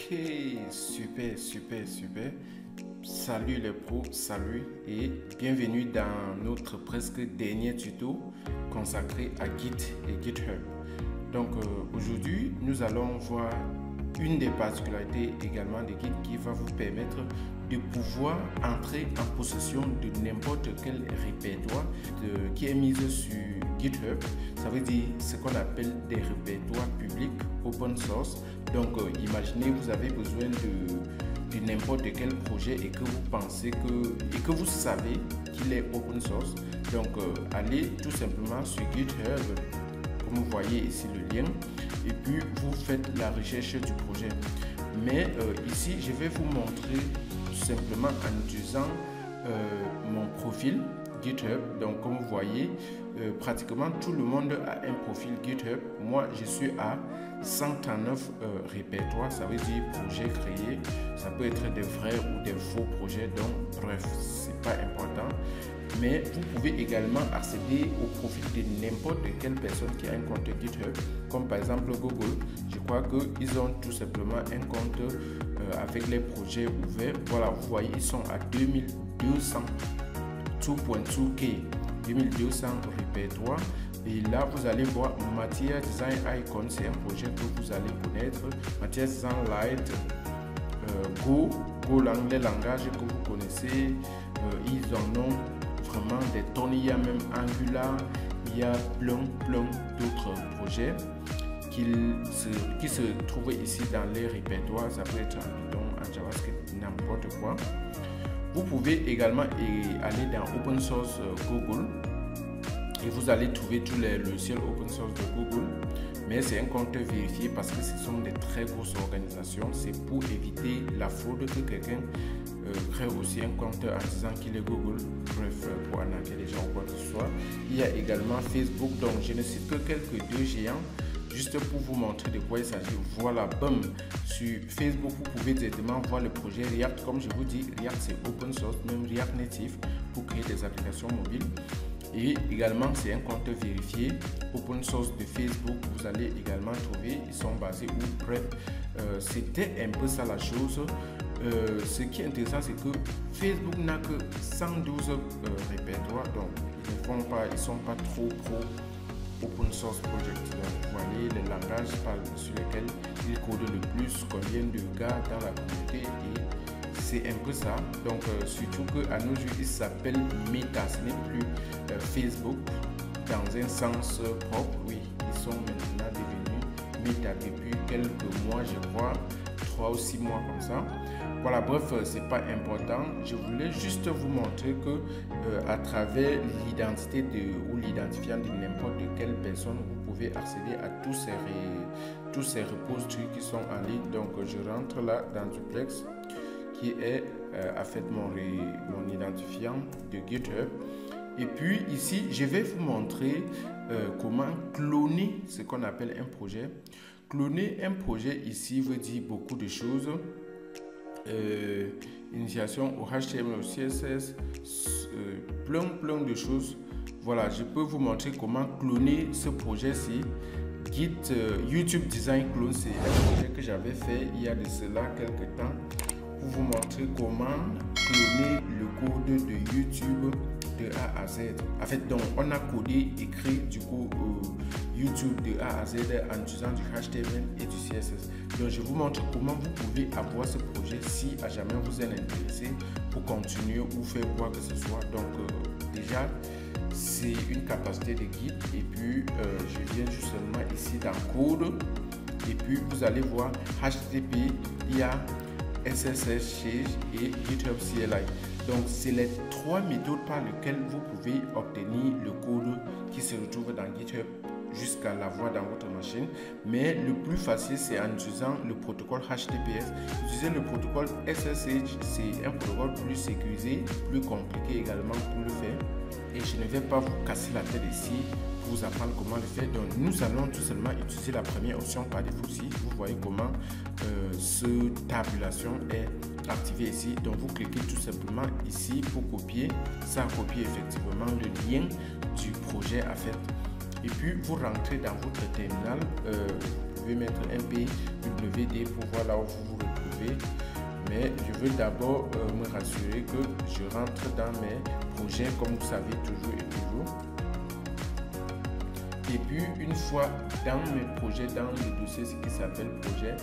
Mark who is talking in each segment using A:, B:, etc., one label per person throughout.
A: Ok, super, super, super. Salut les pros, salut et bienvenue dans notre presque dernier tuto consacré à Git et GitHub. Donc aujourd'hui, nous allons voir une des particularités également de Git qui va vous permettre de pouvoir entrer en possession de n'importe quel répertoire qui est mis sur GitHub. Ça veut dire ce qu'on appelle des répertoires publics open source. Donc imaginez vous avez besoin de n'importe quel projet et que vous pensez que vous savez qu'il est open source. Donc allez tout simplement sur GitHub, comme vous voyez ici le lien, et puis vous faites la recherche du projet. Mais ici je vais vous montrer tout simplement en utilisant mon profil GitHub. Donc comme vous voyez, pratiquement tout le monde a un profil GitHub. Moi je suis à 139 répertoires, ça veut dire projets créés. Ça peut être des vrais ou des faux projets, donc bref, c'est pas important. Mais vous pouvez également accéder au profil de n'importe quelle personne qui a un compte GitHub, comme par exemple Google. Je crois qu'ils ont tout simplement un compte avec les projets ouverts. Voilà, vous voyez, ils sont à 2200, 2.2K, 2200 répertoires. Et là, vous allez voir Material Design Icon, c'est un projet que vous allez connaître. Material Design Lite, Go, les langages que vous connaissez, ils en ont vraiment des tonnes. Il y a même Angular, il y a plein d'autres projets qui se trouvent ici dans les répertoires. Ça peut être en Python, en JavaScript, n'importe quoi. Vous pouvez également aller dans Open Source Google et vous allez trouver tous les logiciels open source de Google. Mais c'est un compte vérifié parce que ce sont des très grosses organisations. C'est pour éviter la fraude que quelqu'un crée aussi un compte en disant qu'il est Google, bref, pour arnaquer les gens ou quoi que ce soit. Il y a également Facebook, donc je ne cite que quelques deux géants, juste pour vous montrer de quoi il s'agit. Voilà, bam, sur Facebook, vous pouvez directement voir le projet React. Comme je vous dis, React c'est open source, même React Native, pour créer des applications mobiles. Et également, c'est un compte vérifié, open source de Facebook. Vous allez également trouver, ils sont basés où, bref, c'était un peu ça la chose. Ce qui est intéressant, c'est que Facebook n'a que 112 répertoires, donc ils ne sont pas trop pro open source project. Donc, vous voyez les langages sur lesquels ils codent le plus, combien de gars dans la communauté, et c'est un peu ça. Donc surtout qu'à nos jours, il s'appelle Meta, ce n'est plus Facebook dans un sens propre. Oui, ils sont maintenant devenus Meta depuis quelques mois, je crois, 3 ou 6 mois comme ça. Voilà, bref, c'est pas important. Je voulais juste vous montrer que à travers l'identité ou l'identifiant de n'importe quelle personne, vous pouvez accéder à tous ces repositories qui sont en ligne. Donc je rentre là dans Duplex, qui est en fait mon identifiant de GitHub. Et puis ici, je vais vous montrer comment cloner ce qu'on appelle un projet. Cloner un projet ici veut dire beaucoup de choses. Initiation au HTML, au CSS, plein de choses. Voilà, je peux vous montrer comment cloner ce projet-ci. YouTube Design Clone, c'est un projet que j'avais fait il y a de cela quelques temps, pour vous montrer comment cloner le code de YouTube de A à Z. En fait, donc on a codé, écrit du coup YouTube de A à Z en utilisant du HTML et du CSS. Donc je vous montre comment vous pouvez avoir ce projet si à jamais vous êtes intéressé pour continuer ou faire quoi que ce soit. Donc déjà c'est une capacité de Git, et puis je viens justement ici dans code, et puis vous allez voir HTTP, il y a SSH et GitHub CLI. Donc c'est les 3 méthodes par lesquelles vous pouvez obtenir le code qui se retrouve dans GitHub jusqu'à l'avoir dans votre machine. Mais le plus facile, c'est en utilisant le protocole HTTPS. Utiliser le protocole SSH, c'est un protocole plus sécurisé, plus compliqué également pour le faire. Et je ne vais pas vous casser la tête ici pour vous apprendre comment le faire. Donc nous allons tout simplement utiliser la première option par défaut ici. Vous voyez comment cette tabulation est activée ici. Donc vous cliquez tout simplement ici pour copier. Ça copie effectivement le lien du projet à faire. Et puis vous rentrez dans votre terminal pouvez mettre un PWD pour voir là où vous vous retrouvez. Mais je veux d'abord me rassurer que je rentre dans mes projets comme vous savez toujours et toujours. Et puis une fois dans mes projets, dans le dossier ce qui s'appelle projet,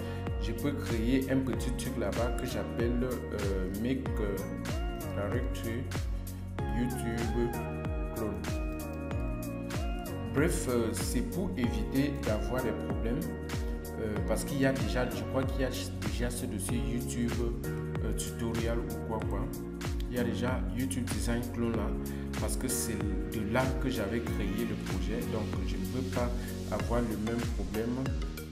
A: je peux créer un petit truc là-bas que j'appelle Make Directory YouTube Clone. Bref, c'est pour éviter d'avoir des problèmes parce qu'il y a déjà, je crois qu'il y a déjà ce dossier YouTube tutoriel ou quoi. Il y a déjà YouTube Design Clone là parce que c'est de là que j'avais créé le projet, donc je ne veux pas avoir le même problème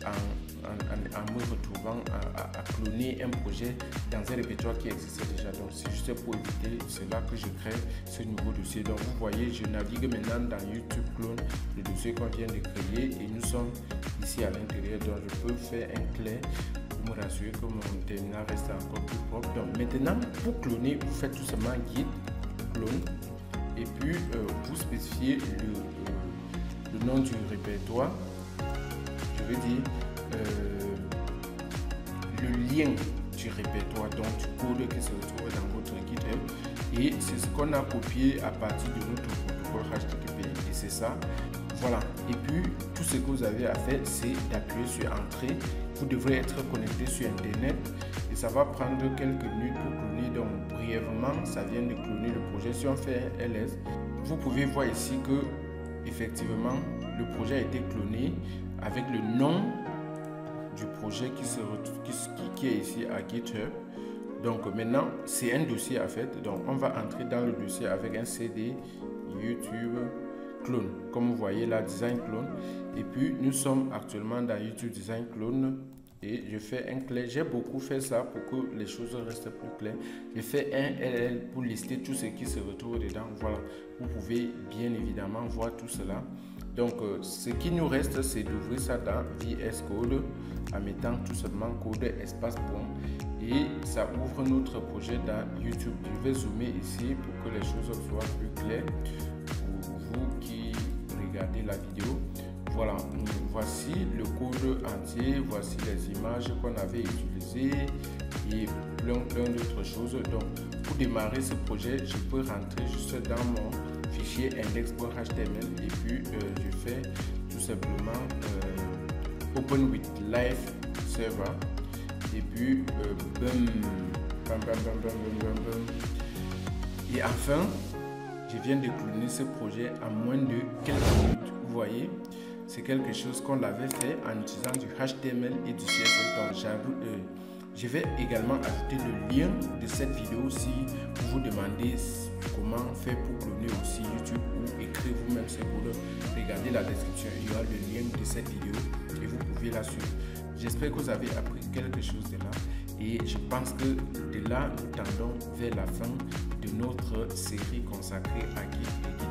A: en me retrouvant à cloner un projet dans un répertoire qui existait déjà. Donc c'est juste pour éviter, c'est là que je crée ce nouveau dossier. Donc vous voyez, je navigue maintenant dans YouTube Clone, le dossier qu'on vient de créer, et nous sommes ici à l'intérieur. Donc je peux faire un clé pour me rassurer que mon terminal reste encore plus propre. Donc maintenant, pour cloner, vous faites tout simplement git clone et puis vous spécifiez le nom du répertoire. Je veux dire le lien du répertoire, donc du code qui se retrouve dans votre GitHub, et c'est ce qu'on a copié à partir de notre protocole HTTP, et c'est ça. Voilà, et puis tout ce que vous avez à faire, c'est d'appuyer sur entrée. Vous devrez être connecté sur internet et ça va prendre quelques minutes pour cloner. Donc brièvement, ça vient de cloner le projet. Si on fait un ls, vous pouvez voir ici que effectivement le projet a été cloné avec le nom du projet qui est ici à GitHub. Donc maintenant c'est un dossier à fait, donc on va entrer dans le dossier avec un cd YouTube Clone, comme vous voyez là, Design Clone, et puis nous sommes actuellement dans YouTube Design Clone et je fais un clé. J'ai beaucoup fait ça pour que les choses restent plus claires. Je fais un LL pour lister tout ce qui se retrouve dedans. Voilà, vous pouvez bien évidemment voir tout cela. Donc ce qui nous reste, c'est d'ouvrir ça dans VS Code en mettant tout simplement code espace point, et ça ouvre notre projet dans YouTube. Je vais zoomer ici pour que les choses soient plus claires pour vous qui regardez la vidéo. Voilà, voici le code entier, voici les images qu'on avait utilisées et plein d'autres choses. Donc pour démarrer ce projet, je peux rentrer juste dans mon fichier index.html et puis je fais tout simplement open with live server et puis et enfin je viens de cloner ce projet en moins de quelques minutes. Vous voyez, c'est quelque chose qu'on avait fait en utilisant du HTML et du CSS. Donc je vais également ajouter le lien de cette vidéo si vous vous demandez comment faire pour cloner aussi YouTube ou écrire vous-même ce code. Regardez la description, il y aura le lien de cette vidéo et vous pouvez la suivre. J'espère que vous avez appris quelque chose de là et je pense que de là nous tendons vers la fin de notre série consacrée à Git et